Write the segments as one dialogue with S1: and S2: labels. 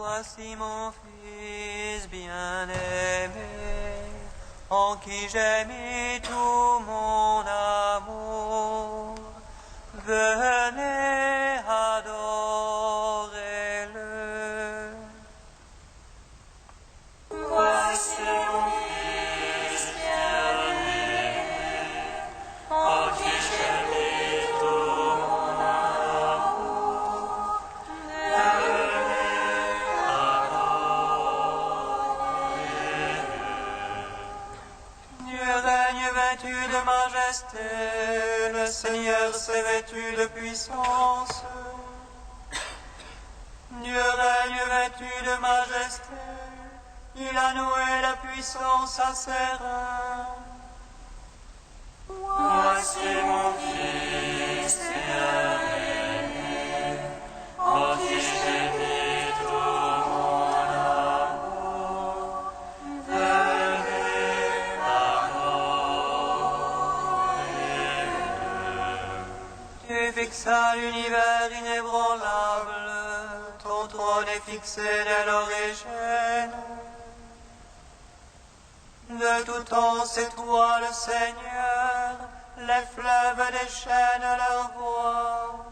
S1: Voici mon Fils bien-aimé, en qui j'ai mis tout mon amour. Venez adorer-le.
S2: Voici mon Fils bien-aimé, en qui j'ai mis tout mon amour. Venez adorer-le.
S1: Dieu règne vêtu de majesté, le Seigneur s'est vêtu de puissance. Dieu règne vêtu de majesté, il a noué la puissance à ses reins.
S2: Voici mon Fils bien-aimé, en qui j'ai mis tout mon amour. Venez adorer-le.
S1: Tu fixas l'univers inébranlable, ton trône est fixé dès l'origine. De tout temps c'est toi le Seigneur, les fleuves déchaînent leur voix.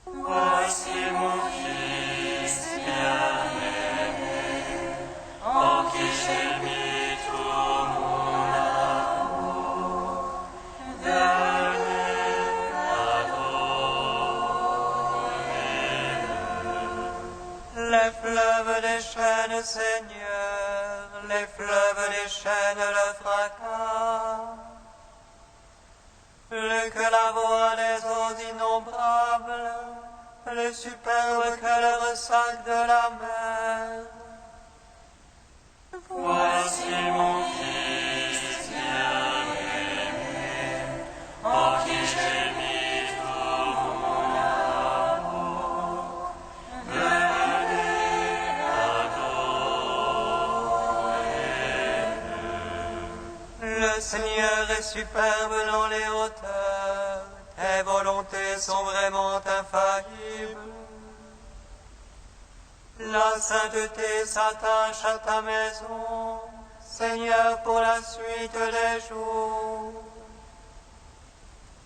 S2: Voici mon Fils bien-aimé, en qui j'ai mis tout mon amour. Venez adorer-le.
S1: Les fleuves déchaînent, Seigneur, les fleuves déchaînent le fracas. Plus que la voix des eaux innombrables, plus superbe que le ressac de la mer.
S2: Voici mon Fils bien-aimé, en qui j'ai mis tout mon amour. Venez adorer-le.
S1: Le Seigneur est superbe dans les hauteurs, tes volontés sont vraiment infaillibles. La sainteté s'attache à ta maison, Seigneur, pour la suite des jours.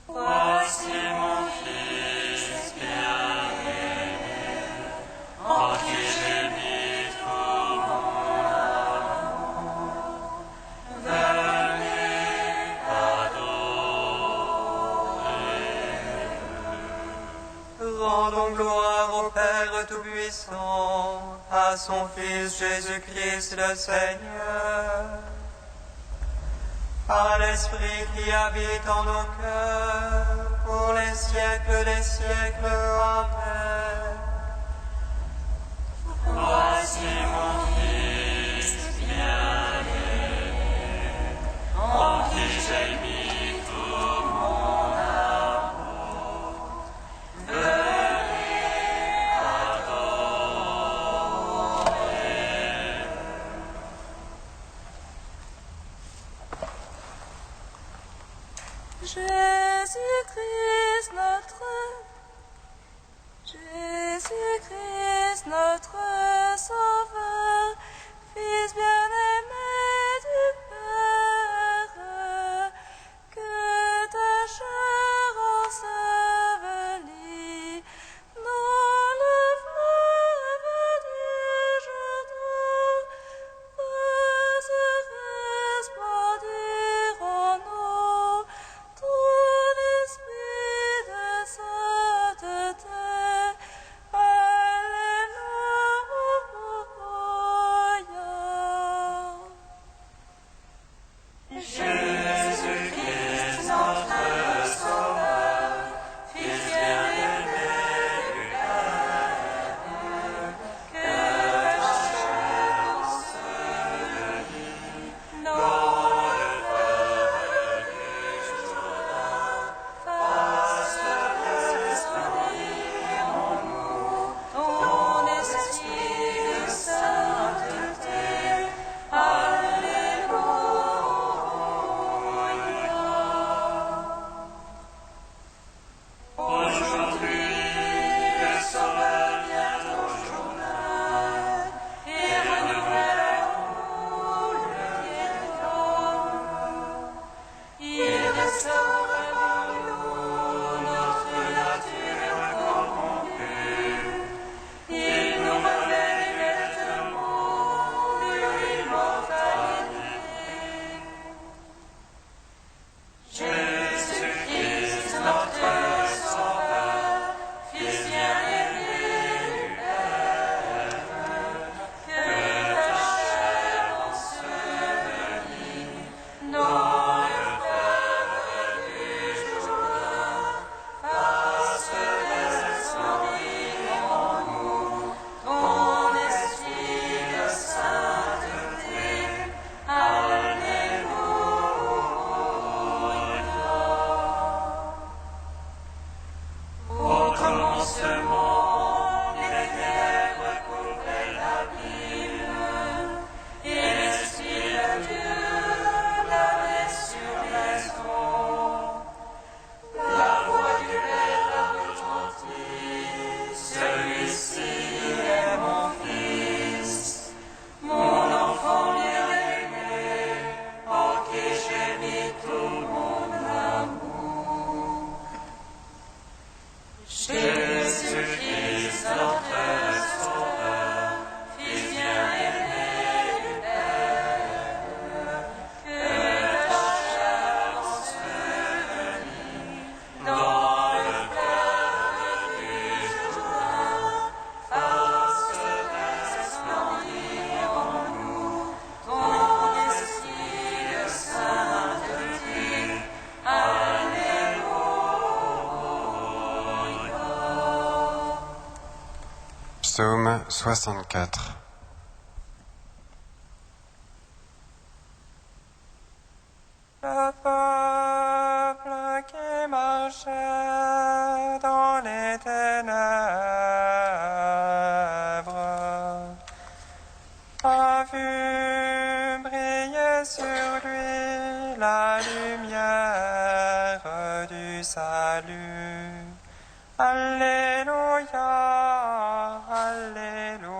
S2: Voici mon Fils bien-aimé, en qui j'ai mis tout mon amour. Venez adorer-le.
S1: Rendons gloire au Père Tout-Puissant, à son Fils Jésus-Christ le Seigneur, à l'Esprit qui habite en nos cœurs, pour les siècles des siècles. Amen.
S2: Voici mon Fils bien-aimé, en qui j'ai mis tout mon amour. Venez adorer-le.
S3: Jésus-Christ notre Sauveur, Fils bien-aimé du Père, que ta chair ensevelie dans le fleuve du Jourdain, fasse resplendir en nous ton esprit de sainteté. Alléluia.
S4: Psaume 64.
S1: Le peuple qui marchait dans les ténèbres a vu briller sur lui la lumière du salut. Alléluia, Alléluia.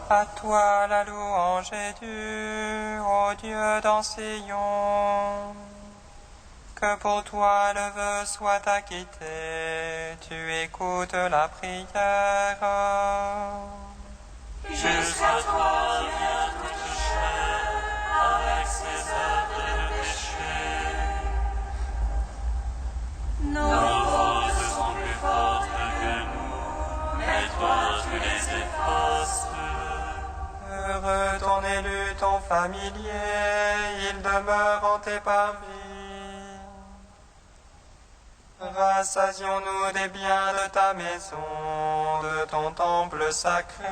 S1: À toi la louange est due, ô Dieu dans Sion. Que pour toi le vœu soit acquitté, tu écoutes la prière.
S2: Jusqu'à toi vient toute chair, avec ses œuvres de péché. Nos fautes sont plus fortes que nous, mais toi tu les effaces.
S1: Heureux ton élu, ton familier, il demeure en tes parvis. Rassasions-nous des biens de ta maison, de ton temple sacré.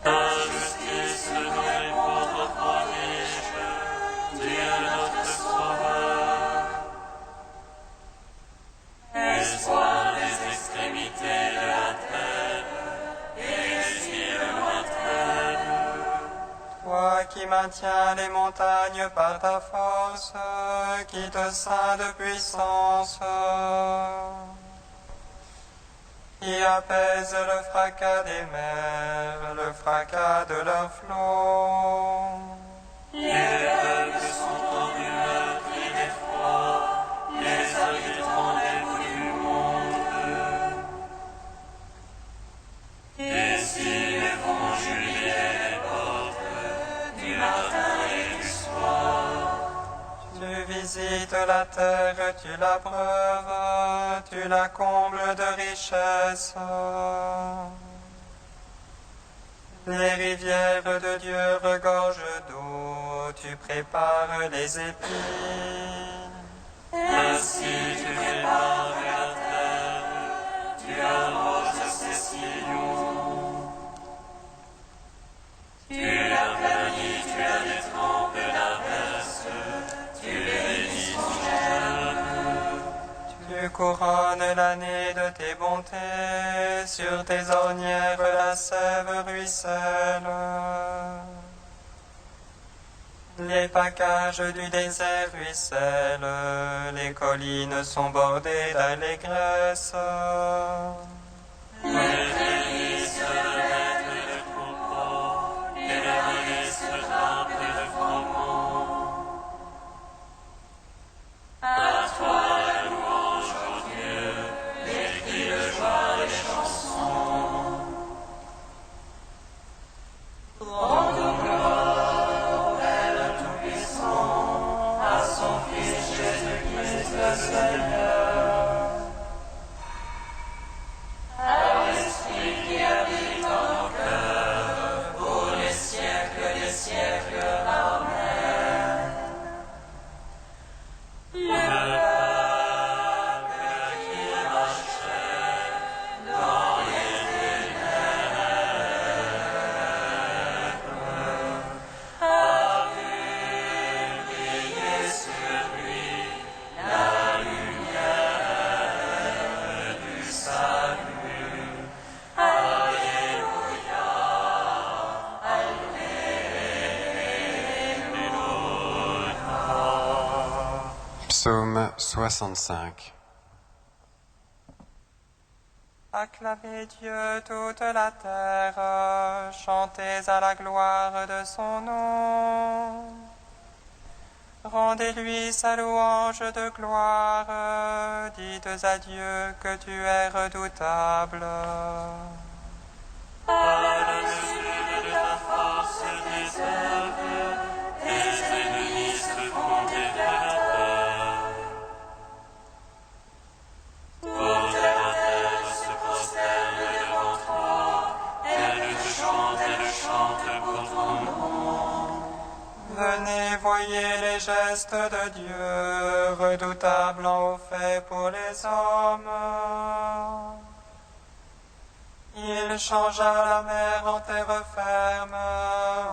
S2: Ta justice nous répond au prodige, Dieu notre Sauveur. Espoir des extrémités de la terre, et des îles lointaines.
S1: Toi qui maintiens les montagnes par ta force, qui te ceint de puissance, qui apaise le fracas des mers, le fracas de leurs flots.
S2: Les peuples sont en meurtri d'effroi, les habitants des bouts du monde. Les îles vont jubiler les portes, du matin et du soir.
S1: Tu visites la terre, tu l'abreuves, tu la combles de richesses. Les rivières de Dieu regorgent d'eau, tu prépares les épis.
S2: Ainsi tu prépares la terre, tu arroses ses sillons. Tu la planis, tu la détrempes, la verses, tu bénis son germe.
S1: Tu couronnes l'année de tes bontés, sur tes ornières la sève ruisselle. Les packages du désert ruissellent, les collines sont bordées d'allégresse.
S2: Les délices se revêtent de troupeaux, et la vallée se drape de froment. À toi la louange, ô Dieu, les cris de joie, les chansons. Rendons gloire au Père Tout-Puissant, à son Fils Jésus-Christ le Seigneur. À l'Esprit qui habite en nos cœurs, pour les siècles des siècles. Amen. Le peuple qui marchait dans les ténèbres a vu briller sur lui la lumière du salut. Alléluia, Alléluia.
S4: Psaume 65.
S1: Acclamez Dieu toute la terre, chantez à la gloire de son nom. Rendez-lui sa louange de gloire, dites à Dieu que tu es redoutable.
S2: Par la mesure de ta force tes œuvres, tes ennemis se font dévalateurs. Toute la terre se prosterne devant toi, elle te chante pour ton nom.
S1: Venez, voyez les gestes de Dieu, redoutables en haut fait pour les hommes. Il changea la mer en terre ferme,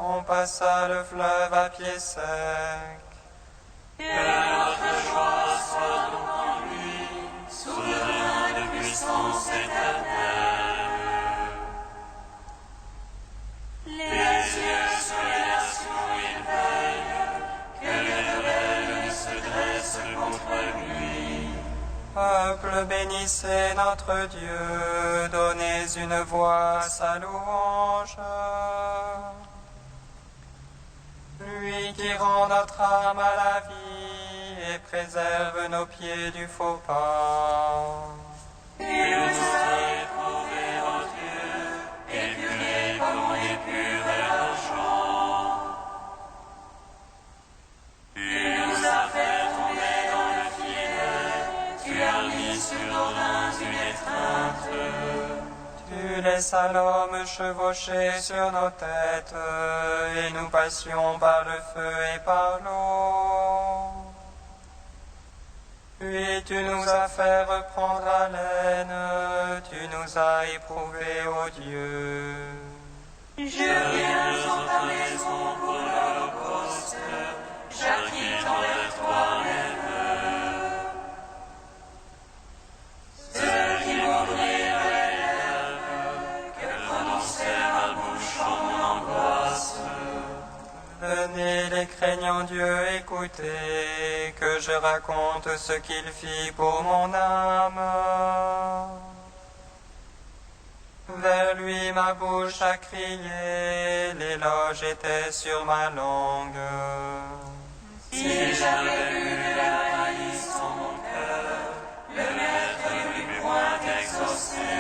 S1: on passa le fleuve à pied sec.
S2: Que notre joie soit donc en lui, souverain de puissance éternelle. Les yeux sur les nations il veille, que les rebelles ne se dressent contre lui.
S1: Peuple, bénissez notre Dieu, donnez une voix à sa louange. Lui qui rend notre âme à la vie et préserve nos pieds du faux pas.
S2: Il nous a éprouvés, ô Dieu, épurés comme on épure l'argent. Tu nous as fait tomber dans le filet, tu as mis sur nos reins une étreinte.
S1: Tu laissas l'homme chevaucher sur nos têtes, et nous passions par le feu et par l'eau. Puis tu nous as fait reprendre haleine, tu nous as éprouvés, ô Dieu.
S2: Je viens dans ta maison pour l'Holocauste, j'acquitte envers toi mes vœux. Ce qui m'ouvrirent les lèvres, que prononçait ma bouche en mon angoisse.
S1: Venez les craignant Dieu, écoutez, que je raconte ce qu'il fit pour mon âme. Vers lui ma bouche a crié, l'éloge était sur ma langue.
S2: Si j'avais eu la malice en mon cœur, le maître ne m'eût point exaucé.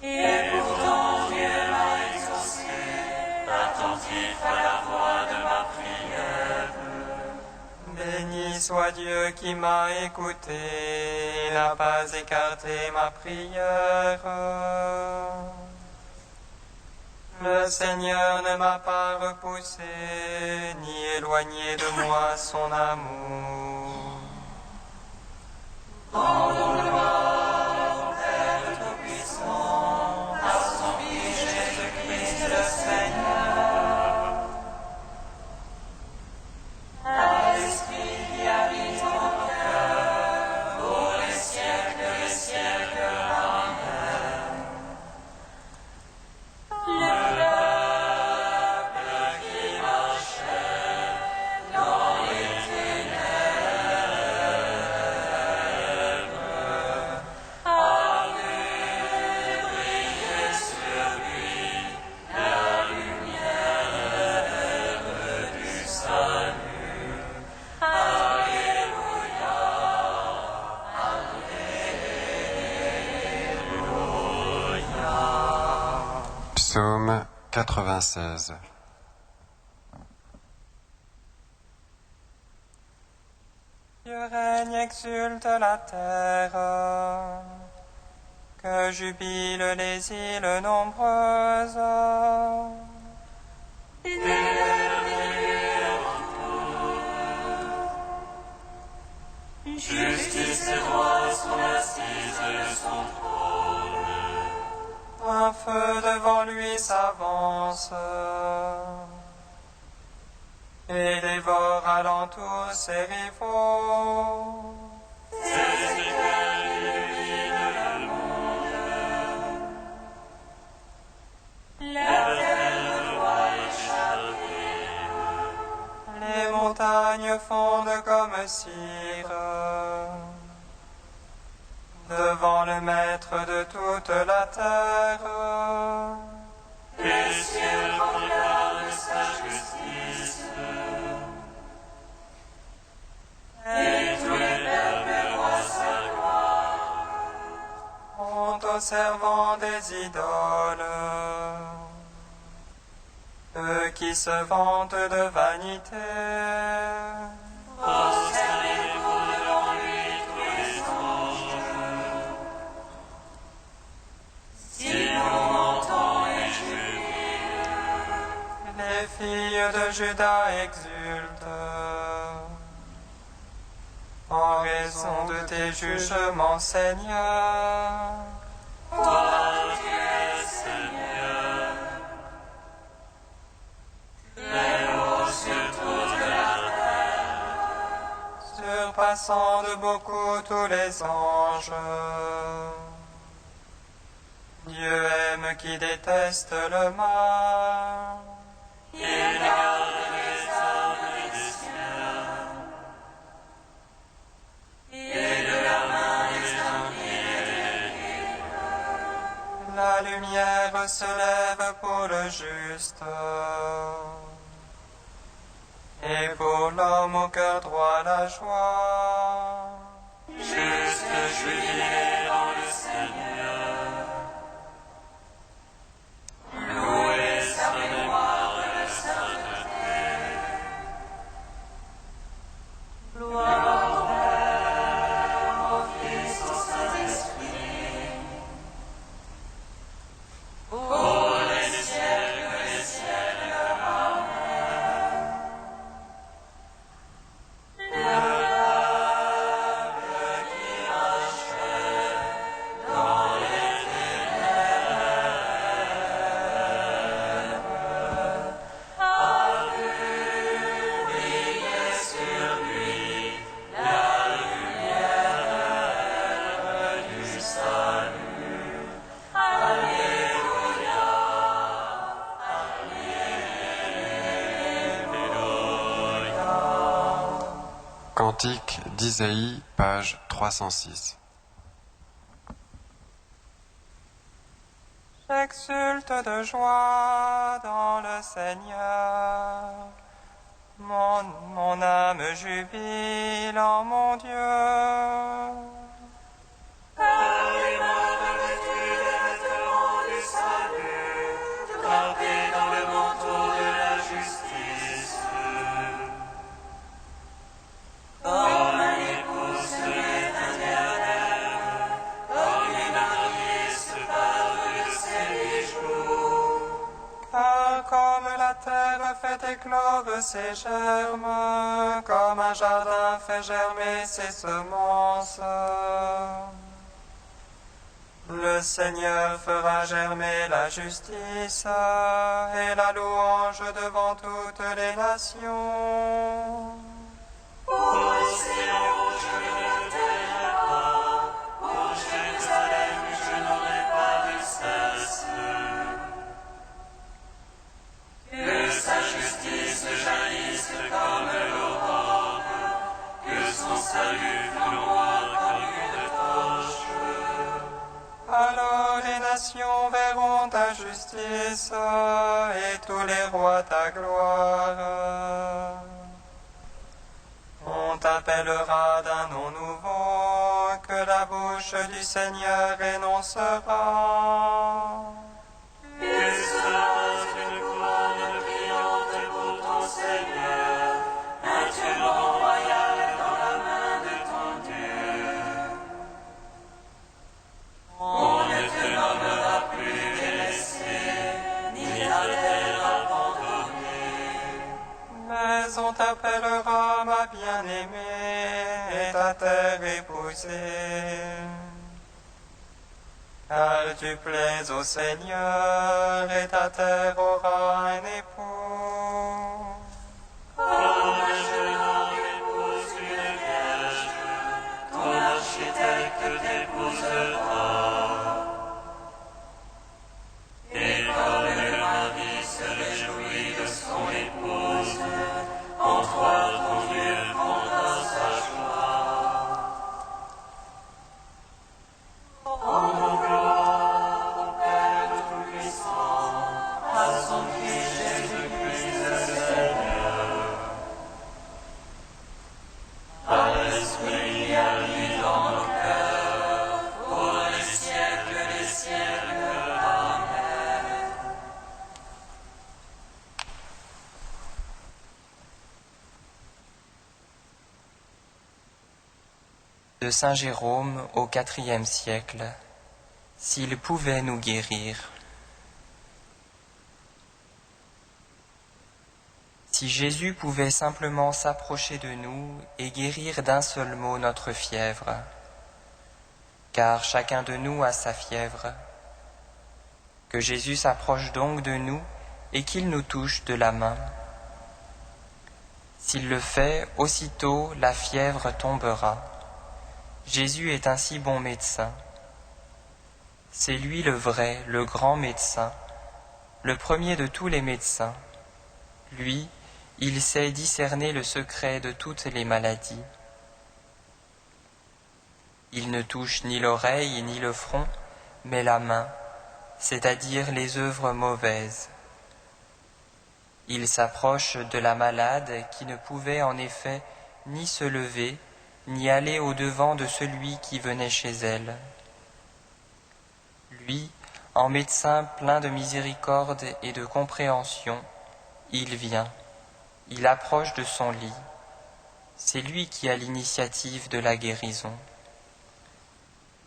S2: Et pourtant Dieu m'a exaucé, attentif à la voix de ma prière.
S1: Béni soit Dieu qui m'a écouté, et n'a pas écarté ma prière. Le Seigneur ne m'a pas repoussé, ni éloigné de moi son amour.
S2: Rendons gloire au Père Tout-Puissant, à son Fils Jésus-Christ le Seigneur, à l'Esprit qui habite en nos cœurs, pour les siècles des siècles. Amen. Le peuple qui marchait dans les ténèbres a vu briller sur lui la lumière du salut. Alléluia, Alléluia.
S4: Psaume 96.
S1: Dieu règne, exulte la terre, que jubilent les îles nombreuses.
S2: Justice et droit sont assises de son trône.
S1: Un feu devant lui s'avance, et dévore alentour ses rivaux.
S2: Ses écailles illuminent le monde. La terre le voit échapper.
S1: Les montagnes fondent comme cire devant le maître de toute la terre.
S2: Les cieux proclament sa justice.
S1: servant des idoles, eux qui se vantent de vanité.
S2: Prosternez-vous devant lui tous les anges. Si l'on entend et jubile,
S1: Les filles de Juda exultent en raison de tes jugements, Seigneur.
S2: toi tu es Seigneur, très haut sur toute la terre.
S1: Surpassant de beaucoup tous les anges. Dieu aime qui déteste le mal.
S2: Il garde les âmes des siens, et de la main des impies.
S1: La lumière se lève pour le juste, et pour l'homme au cœur droit la joie.
S2: Juste jubilé dans le Seigneur, louez sa mémoire de sainteté. Gloire au Père, au Fils, au Saint-Esprit, pour les siècles des siècles. Amen. Le peuple qui rachète dans les ténèbres a vu briller sur lui la lumière du salut. Alléluia, Alléluia.
S4: Cantique d'Isaïe, page 306.
S1: J'exulte de joie dans le Seigneur. Mon âme jubile en mon Dieu.
S2: Car il m'a revêtu des vêtements du salut, drapé dans le manteau de la justice. Comme un époux se met un diadème, comme une mariée se parle de ses bijoux.
S1: Car comme la terre fait éclore ses germes, comme un jardin fait germer ses semences, le Seigneur fera germer la justice et la louange devant toutes les nations.
S2: Pour Sion, je ne tairai pas, pour Jérusalem, je n'aurai pas de cesse. Que sa justice jaillisse comme l'aurore, que son salut flamboie comme une torche.
S1: Alors les nations verront ta justice et tous les rois ta gloire. On t'appellera d'un nom nouveau que la bouche du Seigneur énoncera.
S2: Que sera une couronne brillante pour ton Seigneur, un turban royal dans la main de ton Dieu. On ne te nommera plus délaissé, ni ta terre abandonnée.
S1: Mais on t'appellera ma bien-aimée et ta terre épousée. Car tu plais au Seigneur et ta terre aura un époux.
S2: Comme un jeune homme épouse une vierge, ton architecte t'épousera. Et comme le mari se réjouit de son épouse, en toi ton Dieu prendra sa joie. En gloire au Père Tout-Puissant, à son Fils Jésus-Christ le Seigneur. À l'Esprit, à lui dans nos cœurs, pour les siècles des
S1: de saint Jérôme au IVe siècle, s'il pouvait nous guérir. Si Jésus pouvait simplement s'approcher de nous et guérir d'un seul mot notre fièvre, car chacun de nous a sa fièvre, que Jésus s'approche donc de nous et qu'il nous touche de la main. S'il le fait, aussitôt la fièvre tombera. Jésus est un si bon médecin. C'est lui le vrai, le grand médecin, le premier de tous les médecins. Lui, il sait discerner le secret de toutes les maladies. Il ne touche ni l'oreille ni le front, mais la main, c'est-à-dire les œuvres mauvaises. Il s'approche de la malade qui ne pouvait en effet ni se lever, ni aller au-devant de celui qui venait chez elle. Lui, en médecin plein de miséricorde et de compréhension, il vient, il approche de son lit. C'est lui qui a l'initiative de la guérison.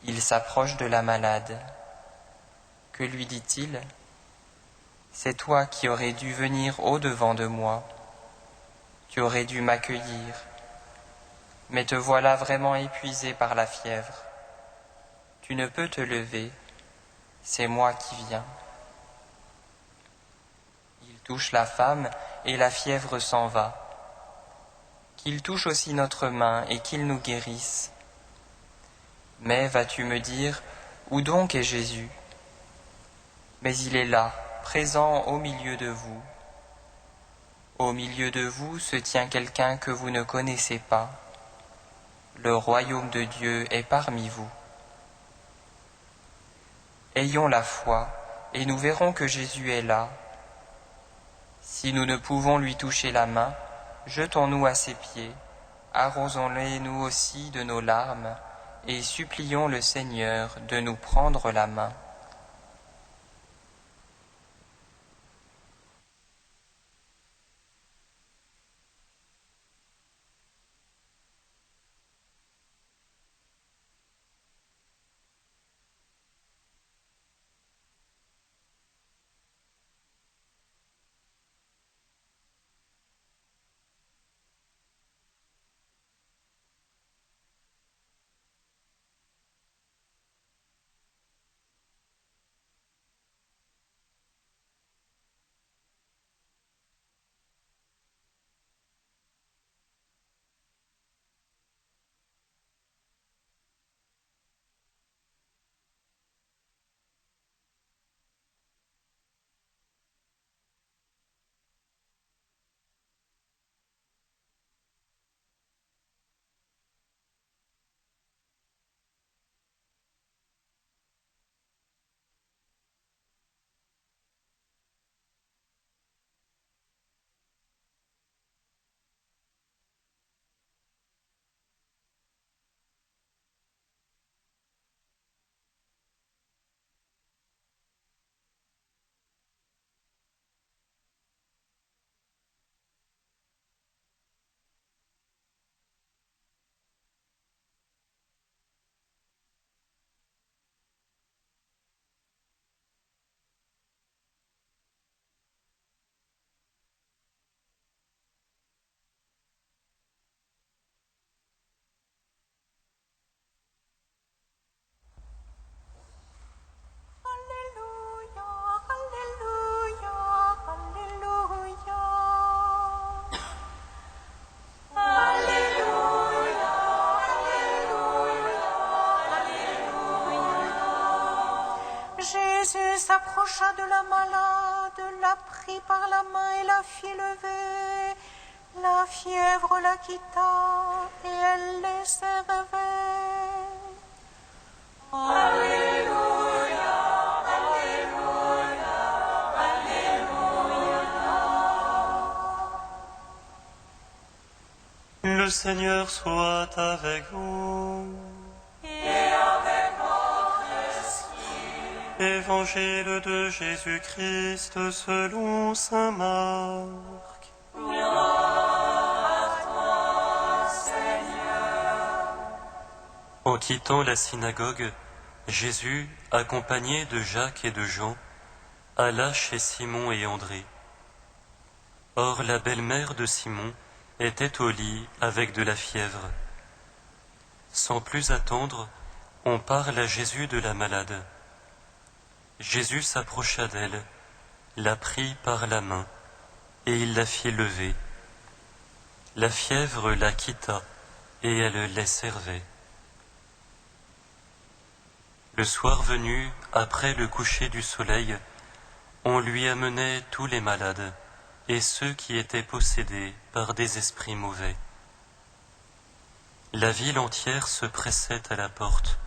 S1: Il s'approche de la malade. Que lui dit-il ? C'est toi qui aurais dû venir au-devant de moi. Tu aurais dû m'accueillir. Mais te voilà vraiment épuisé par la fièvre. Tu ne peux te lever. C'est moi qui viens. Il touche la femme et la fièvre s'en va. Qu'il touche aussi notre main et qu'il nous guérisse. Mais vas-tu me dire, où donc est Jésus ? Mais il est là, présent au milieu de vous. Au milieu de vous se tient quelqu'un que vous ne connaissez pas. Le royaume de Dieu est parmi vous. Ayons la foi, et nous verrons que Jésus est là. Si nous ne pouvons lui toucher la main, jetons-nous à ses pieds, arrosons-les nous aussi de nos larmes, et supplions le Seigneur de nous prendre la main.
S3: Jésus s'approcha de la malade, la prit par la main et la fit lever. La fièvre la quitta et elle laissait rêver. Alléluia, Alléluia, Alléluia.
S2: Le Seigneur soit avec vous.
S3: Et avec votre esprit.
S2: Évangile de Jésus-Christ selon saint Marc.
S3: Gloire à toi, Seigneur.
S5: En quittant la synagogue, Jésus, accompagné de Jacques et de Jean, alla chez Simon et André. Or la belle-mère de Simon était au lit avec de la fièvre. Sans plus attendre, on parle à Jésus de la malade. Jésus s'approcha d'elle, la prit par la main, et il la fit lever. La fièvre la quitta, et elle les servait. Le soir venu, après le coucher du soleil, on lui amenait tous les malades et ceux qui étaient possédés par des esprits mauvais. La ville entière se pressait à la porte.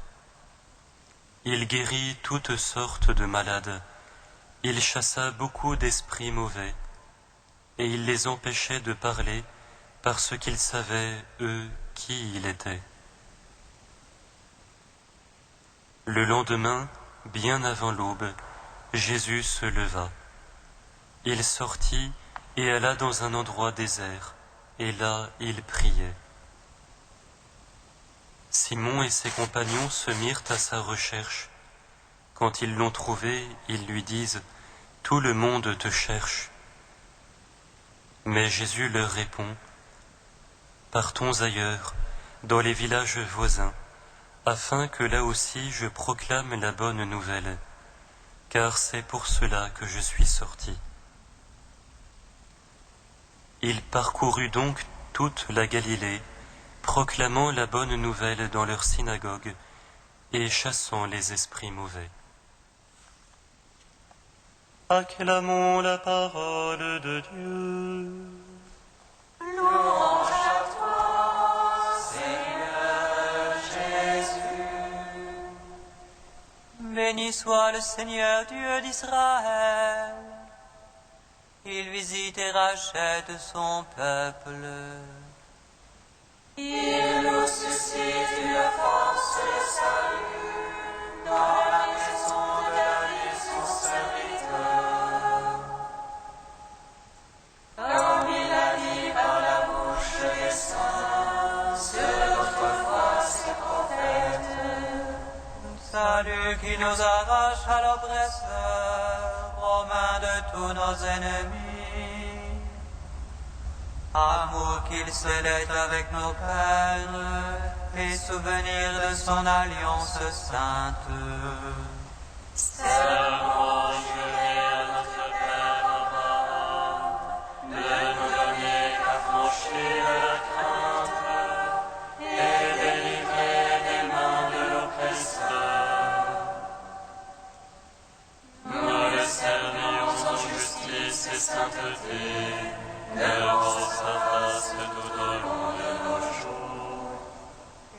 S5: Il guérit toutes sortes de malades, il chassa beaucoup d'esprits mauvais, et il les empêchait de parler parce qu'ils savaient, eux, qui il était. Le lendemain, bien avant l'aube, Jésus se leva. Il sortit et alla dans un endroit désert, et là il priait. Simon et ses compagnons se mirent à sa recherche. Quand ils l'ont trouvé, ils lui disent « Tout le monde te cherche ». Mais Jésus leur répond « Partons ailleurs, dans les villages voisins, afin que là aussi je proclame la bonne nouvelle, car c'est pour cela que je suis sorti. » Il parcourut donc toute la Galilée, proclamant la bonne nouvelle dans leurs synagogues et chassant les esprits mauvais. Acclamons la parole de Dieu.
S3: Louange à toi, Seigneur Jésus.
S1: Béni soit le Seigneur Dieu d'Israël. Il visite et rachète son peuple.
S3: Il nous suscite une force de salut dans la maison de David son serviteur. Comme il a dit par la bouche des saints, ceux d'autrefois ses prophètes.
S1: Salut qui nous arrache à l'oppresseur, aux mains de tous nos ennemis. Amour qu'il scellait avec nos pères, et souvenir de son alliance sainte.
S2: Serment juré à notre Père Abraham, de nous donner qu'affranchir de la crainte, et délivrer des mains de l'oppresseur. Nous le servions en justice et sainteté, devant sa face tout au long de nos jours.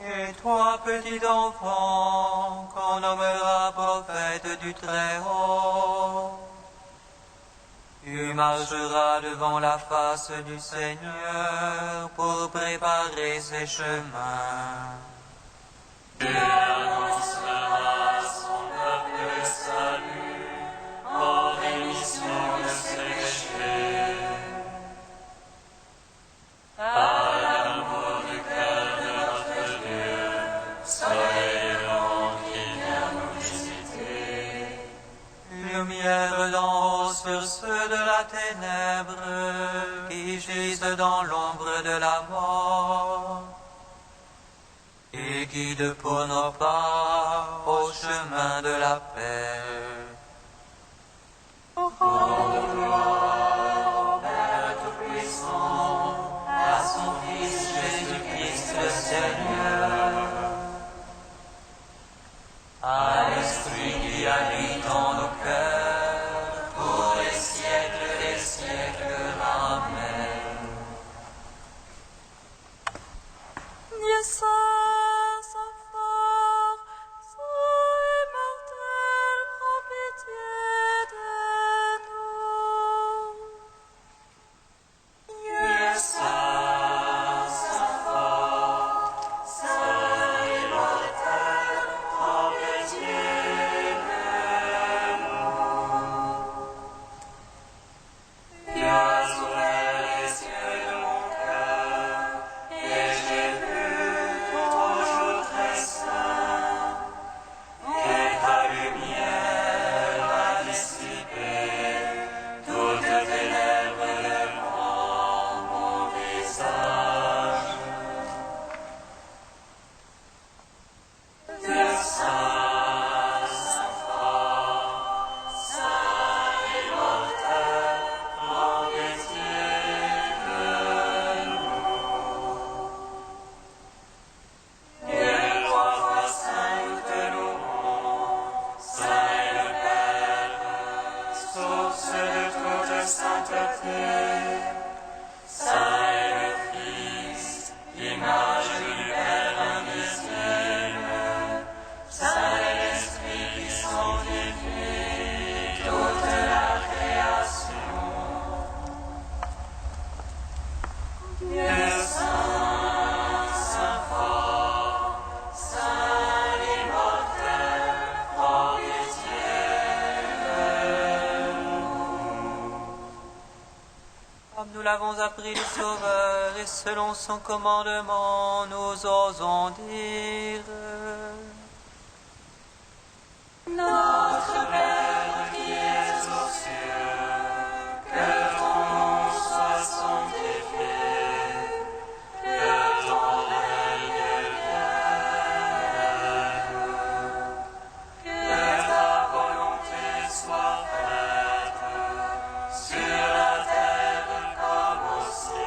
S1: Et toi, petit enfant, qu'on nommera prophète du Très-Haut, tu marcheras devant la face du Seigneur pour préparer ses chemins.
S2: Tu annonceras à son peuple le salut, en rémission de ses péchés. À l'amour du cœur de notre Dieu, soleil levant qui vient nous visiter.
S1: Lumière d'en haut sur ceux de la ténèbre, qui gisent dans l'ombre de la mort, et guide pour nos pas au chemin de la paix. À son Fils Jésus-Christ le Seigneur, à l'Esprit qui habite en nos cœurs, pour les siècles des siècles. Amen.
S3: Dieu saint, saint fort, saint immortel, prends pitié de nous.
S1: Comme nous l'avons appris du Sauveur, et selon son commandement, nous osons dire:
S2: Notre Père qui es aux cieux, que ton nom soit sanctifié, que ton règne vienne, que ta volonté soit faite, sur la terre comme au ciel.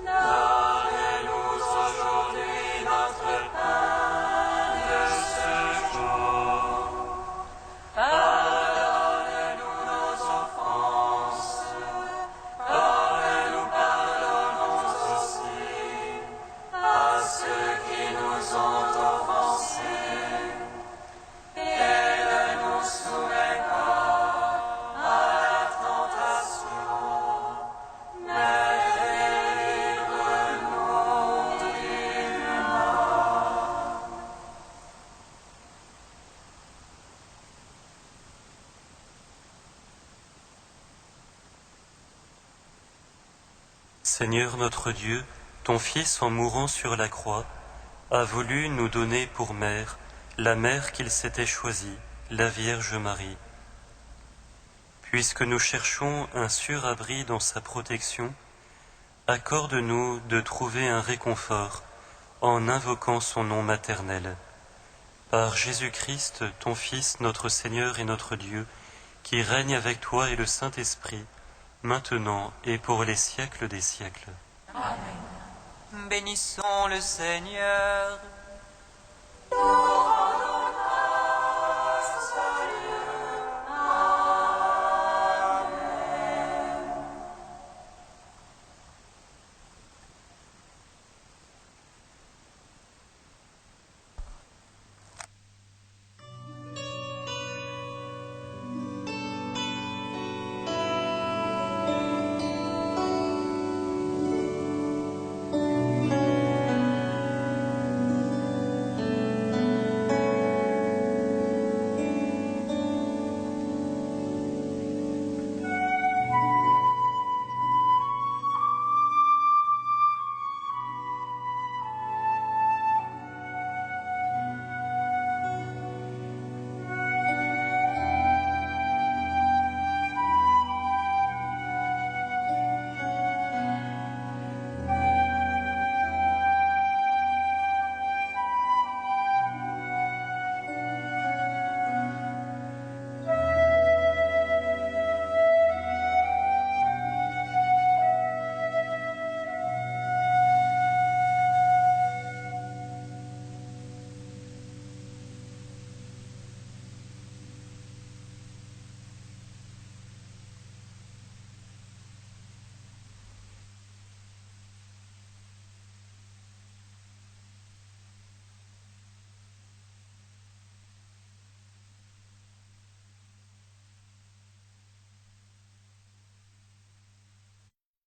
S2: Donne-nous aujourd'hui notre pain de ce jour. Pardonne-nous nos offenses, comme nous pardonnons aussi à ceux qui nous ont offensés. Et ne nous soumets pas à la tentation, mais délivre-nous du mal.
S5: Seigneur notre Dieu, ton Fils, en mourant sur la croix, a voulu nous donner pour mère la mère qu'il s'était choisie, la Vierge Marie. Puisque nous cherchons un sûr abri dans sa protection, accorde-nous de trouver un réconfort en invoquant son nom maternel. Par Jésus-Christ, ton Fils, notre Seigneur et notre Dieu, qui règne avec toi et le Saint-Esprit, maintenant et pour les siècles des siècles.
S1: Bénissons le Seigneur.
S3: Nous